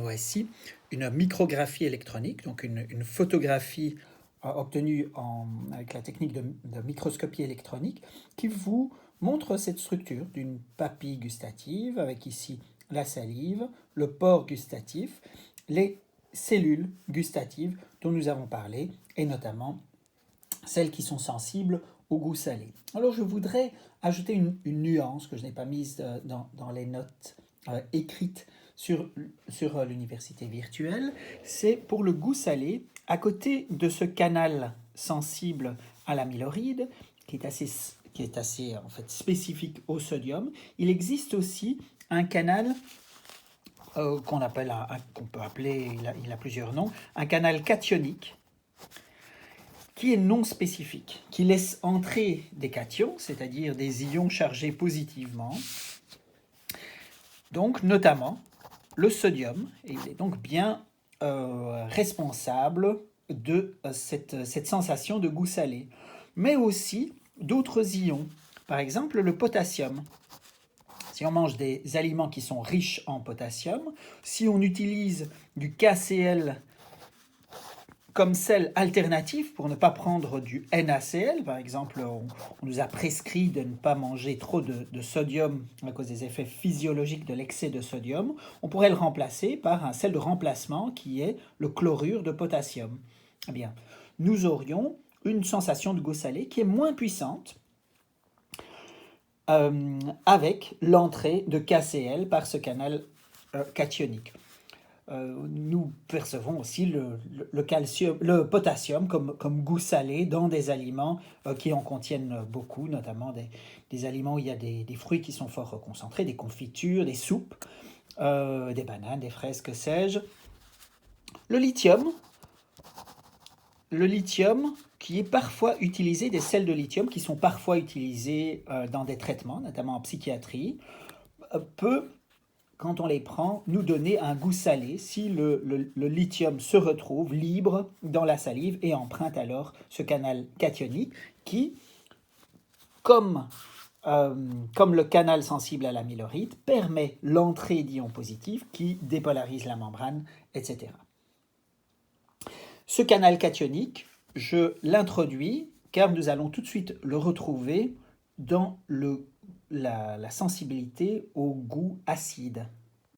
Voici une micrographie électronique, donc une photographie obtenue avec la technique de microscopie électronique, qui vous montre cette structure d'une papille gustative, avec ici la salive, le pore gustatif, les cellules gustatives dont nous avons parlé, et notamment celles qui sont sensibles au goût salé. Alors je voudrais ajouter une nuance que je n'ai pas mise dans les notes écrites sur l'université virtuelle, c'est pour le goût salé, à côté de ce canal sensible à l'amyloride, qui est assez en fait, spécifique au sodium, il existe aussi un canal qu'on peut appeler, il a plusieurs noms, un canal cationique, qui est non spécifique, qui laisse entrer des cations, c'est-à-dire des ions chargés positivement, donc notamment le sodium, et il est donc bien responsable de cette sensation de goût salé, mais aussi d'autres ions, par exemple le potassium. Si on mange des aliments qui sont riches en potassium, si on utilise du KCl comme sel alternatif pour ne pas prendre du NaCl, par exemple, on nous a prescrit de ne pas manger trop de sodium à cause des effets physiologiques de l'excès de sodium, on pourrait le remplacer par un sel de remplacement qui est le chlorure de potassium. Eh bien, nous aurions une sensation de goût salé qui est moins puissante avec l'entrée de KCl par ce canal cationique. Nous percevons aussi le potassium comme goût salé dans des aliments qui en contiennent beaucoup, notamment des aliments où il y a des fruits qui sont fort concentrés, des confitures, des soupes, des bananes, des fraises, que sais-je. Le lithium qui est parfois utilisé, des sels de lithium qui sont parfois utilisés dans des traitements, notamment en psychiatrie, peut, quand on les prend, nous donner un goût salé si le lithium se retrouve libre dans la salive et emprunte alors ce canal cationique qui, comme le canal sensible à l'amyloride, permet l'entrée d'ions positifs qui dépolarisent la membrane, etc. Ce canal cationique, je l'introduis car nous allons tout de suite le retrouver dans la sensibilité au goût acide.